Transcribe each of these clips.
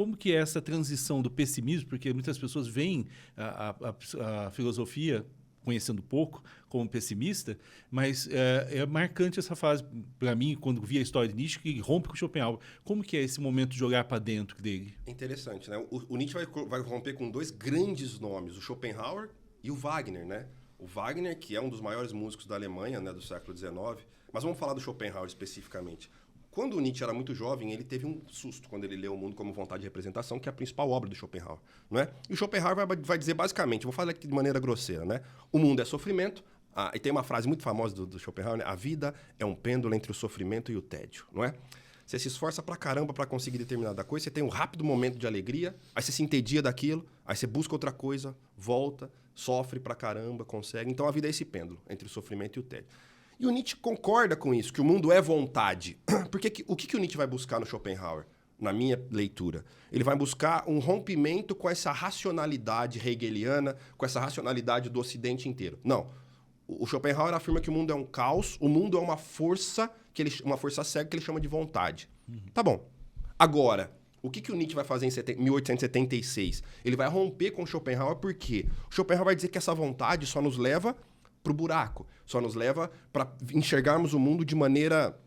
como que é essa transição do pessimismo, porque muitas pessoas veem a filosofia, conhecendo pouco, como pessimista, mas é marcante essa fase, para mim, quando vi a história de Nietzsche, que rompe com Schopenhauer. Como que é esse momento de olhar para dentro dele? Interessante, né? O Nietzsche vai romper com dois grandes nomes, o Schopenhauer e o Wagner, né? O Wagner, que é um dos maiores músicos da Alemanha, né, do século XIX, mas vamos falar do Schopenhauer especificamente. Quando o Nietzsche era muito jovem, ele teve um susto quando ele leu O Mundo como Vontade de Representação, que é a principal obra do Schopenhauer, não é? E o Schopenhauer vai dizer basicamente, vou falar aqui de maneira grosseira, né? O mundo é sofrimento, e tem uma frase muito famosa do Schopenhauer, né? A vida é um pêndulo entre o sofrimento e o tédio, não é? Você se esforça pra caramba pra conseguir determinada coisa, você tem um rápido momento de alegria, aí você se entedia daquilo, aí você busca outra coisa, volta, sofre pra caramba, consegue. Então a vida é esse pêndulo entre o sofrimento e o tédio. E o Nietzsche concorda com isso, que o mundo é vontade. Porque o que o Nietzsche vai buscar no Schopenhauer, na minha leitura? Ele vai buscar um rompimento com essa racionalidade hegeliana, com essa racionalidade do Ocidente inteiro. Não. O Schopenhauer afirma que o mundo é um caos, o mundo é uma força cega que ele chama de vontade. Tá bom. Agora, o que o Nietzsche vai fazer em 1876? Ele vai romper com o Schopenhauer porque o Schopenhauer vai dizer que essa vontade só nos leva para o buraco, só nos leva para enxergarmos o mundo de maneira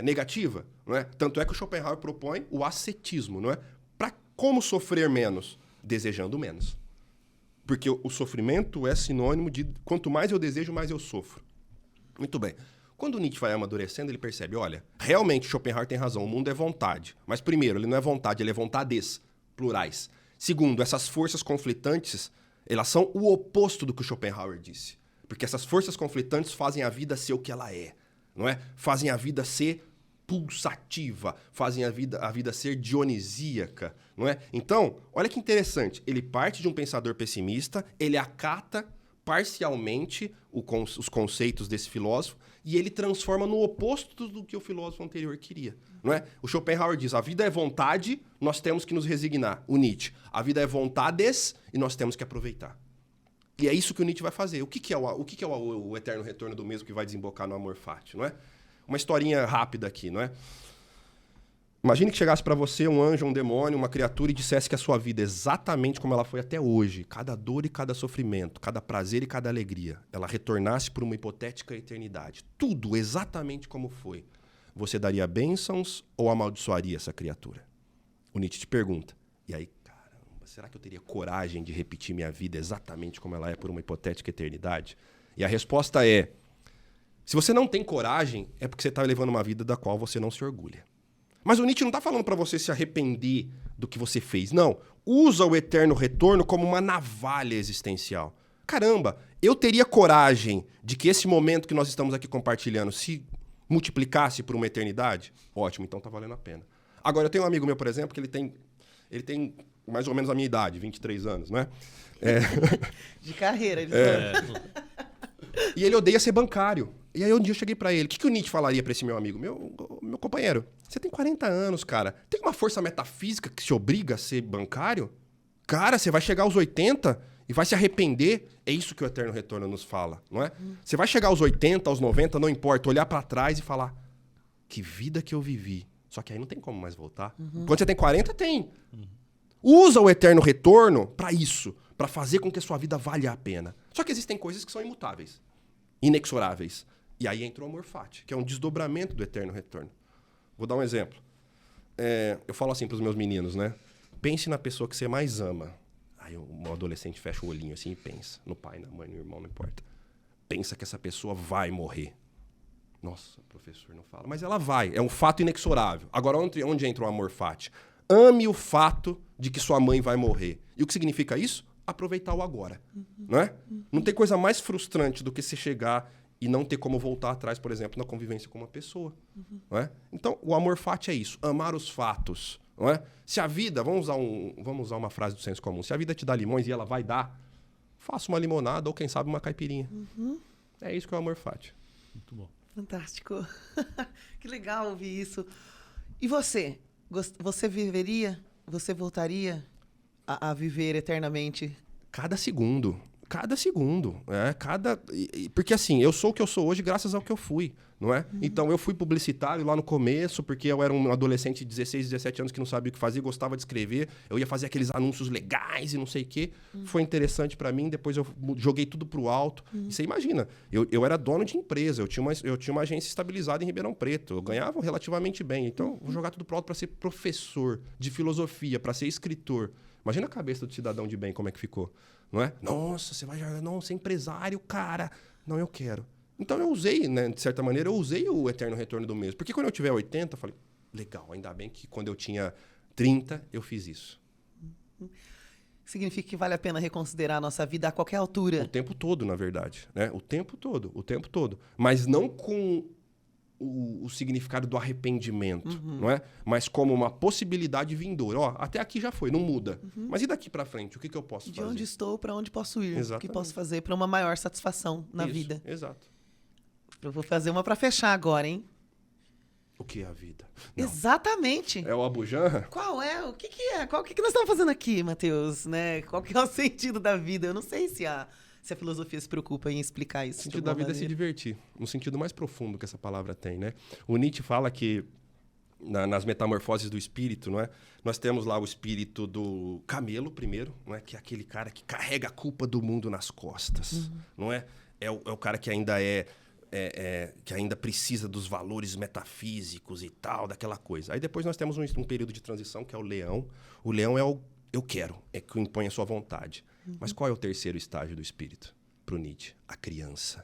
negativa, não é? Tanto é que o Schopenhauer propõe o ascetismo, não é? Para como sofrer menos? Desejando menos. Porque o sofrimento é sinônimo de quanto mais eu desejo, mais eu sofro. Muito bem. Quando o Nietzsche vai amadurecendo, ele percebe, olha, realmente Schopenhauer tem razão, o mundo é vontade. Mas primeiro, ele não é vontade, ele é vontades, plurais. Segundo, essas forças conflitantes, elas são o oposto do que o Schopenhauer disse. Porque essas forças conflitantes fazem a vida ser o que ela é, não é? Fazem a vida ser pulsativa, fazem a vida ser dionisíaca, não é? Então, olha que interessante, ele parte de um pensador pessimista, ele acata parcialmente os conceitos desse filósofo e ele transforma no oposto do que o filósofo anterior queria, não é? O Schopenhauer diz, a vida é vontade, nós temos que nos resignar. O Nietzsche, a vida é vontades e nós temos que aproveitar. E é isso que o Nietzsche vai fazer. O que é o eterno retorno do mesmo que vai desembocar no amor fati, não é? Uma historinha rápida aqui, não é? Imagine que chegasse para você um anjo, um demônio, uma criatura e dissesse que a sua vida é exatamente como ela foi até hoje, cada dor e cada sofrimento, cada prazer e cada alegria, ela retornasse por uma hipotética eternidade. Tudo exatamente como foi. Você daria bênçãos ou amaldiçoaria essa criatura? O Nietzsche te pergunta. E aí, será que eu teria coragem de repetir minha vida exatamente como ela é por uma hipotética eternidade? E a resposta é, se você não tem coragem, é porque você está levando uma vida da qual você não se orgulha. Mas o Nietzsche não está falando para você se arrepender do que você fez. Não. Usa o eterno retorno como uma navalha existencial. Caramba, eu teria coragem de que esse momento que nós estamos aqui compartilhando se multiplicasse por uma eternidade? Ótimo, então está valendo a pena. Agora, eu tenho um amigo meu, por exemplo, que ele tem mais ou menos a minha idade, 23 anos, não é? De carreira, ele E ele odeia ser bancário. E aí um dia eu cheguei pra ele, o que o Nietzsche falaria pra esse meu amigo? Meu companheiro, você tem 40 anos, cara. Tem uma força metafísica que te obriga a ser bancário? Cara, você vai chegar aos 80 e vai se arrepender. É isso que o Eterno Retorno nos fala, não é? Você vai chegar aos 80, aos 90, não importa, olhar pra trás e falar, que vida que eu vivi. Só que aí não tem como mais voltar. Quando você tem 40, tem. Usa o Eterno Retorno pra isso, pra fazer com que a sua vida valha a pena. Só que existem coisas que são imutáveis, inexoráveis. E aí entra o amor fati, que é um desdobramento do Eterno Retorno. Vou dar um exemplo. Eu falo assim pros meus meninos, né? Pense na pessoa que você mais ama. Aí um adolescente fecha o olhinho assim e pensa. No pai, na mãe, no irmão, não importa. Pensa que essa pessoa vai morrer. Nossa, professor, não fala. Mas ela vai, é um fato inexorável. Agora, onde entra o amor fati? Ame o fato de que sua mãe vai morrer. E o que significa isso? Aproveitar o agora. Não é? Não tem coisa mais frustrante do que você chegar e não ter como voltar atrás, por exemplo, na convivência com uma pessoa. Não é? Então, o amor fati é isso. Amar os fatos. Não é? Se a vida, vamos usar uma frase do senso comum, se a vida te dá limões e ela vai dar, faça uma limonada ou, quem sabe, uma caipirinha. É isso que é o amor fati. Muito bom. Fantástico. Que legal ouvir isso. E você? Você viveria? Você voltaria a viver eternamente? Cada segundo. Porque assim, eu sou o que eu sou hoje graças ao que eu fui. não é? Então, eu fui publicitário lá no começo, porque eu era um adolescente de 16, 17 anos que não sabia o que fazer, gostava de escrever. Eu ia fazer aqueles anúncios legais e não sei o quê. Foi interessante para mim. Depois eu joguei tudo pro alto. E você imagina, eu era dono de empresa, eu tinha uma agência estabilizada em Ribeirão Preto. Eu ganhava relativamente bem. Então, vou jogar tudo pro alto para ser professor de filosofia, para ser escritor. Imagina a cabeça do cidadão de bem, como é que ficou, não é? Nossa, você vai jogar, não, você é empresário, cara. Não, eu quero. Então eu usei, né, de certa maneira, eu usei o eterno retorno do mesmo. Porque quando eu tiver 80, eu falei, legal, ainda bem que quando eu tinha 30, eu fiz isso. Significa que vale a pena reconsiderar a nossa vida a qualquer altura. O tempo todo, na verdade. Né? O tempo todo. Mas não com o significado do arrependimento, não é? Mas como uma possibilidade vindoura. Ó, até aqui já foi, não muda. Mas e daqui para frente? O que eu posso fazer? De onde estou, para onde posso ir? Exatamente. O que posso fazer para uma maior satisfação na Isso, vida? Exato. Eu vou fazer uma para fechar agora, hein? O que é a vida? Não. Exatamente. É o Abu Janra? Qual é? O que é? O que nós estamos fazendo aqui, Matheus? Né? Qual que é o sentido da vida? Eu não sei se a filosofia se preocupa em explicar isso. O sentido da vida é se divertir. No sentido mais profundo que essa palavra tem, né? O Nietzsche fala que nas metamorfoses do espírito, não é? Nós temos lá o espírito do camelo primeiro, não é? Que é aquele cara que carrega a culpa do mundo nas costas, não é? É o cara que ainda que ainda precisa dos valores metafísicos e tal, daquela coisa. Aí depois nós temos um período de transição, que é o leão. O leão é o eu quero, é que impõe a sua vontade. Mas qual é o terceiro estágio do espírito? Para o Nietzsche, a criança.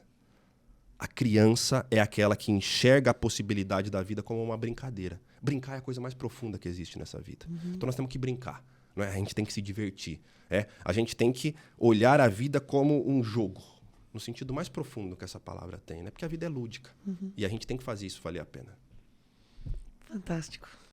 A criança é aquela que enxerga a possibilidade da vida como uma brincadeira. Brincar é a coisa mais profunda que existe nessa vida. Então nós temos que brincar. Não é? A gente tem que se divertir. A gente tem que olhar a vida como um jogo. No sentido mais profundo que essa palavra tem, né? Porque a vida é lúdica. E a gente tem que fazer isso valer a pena. Fantástico.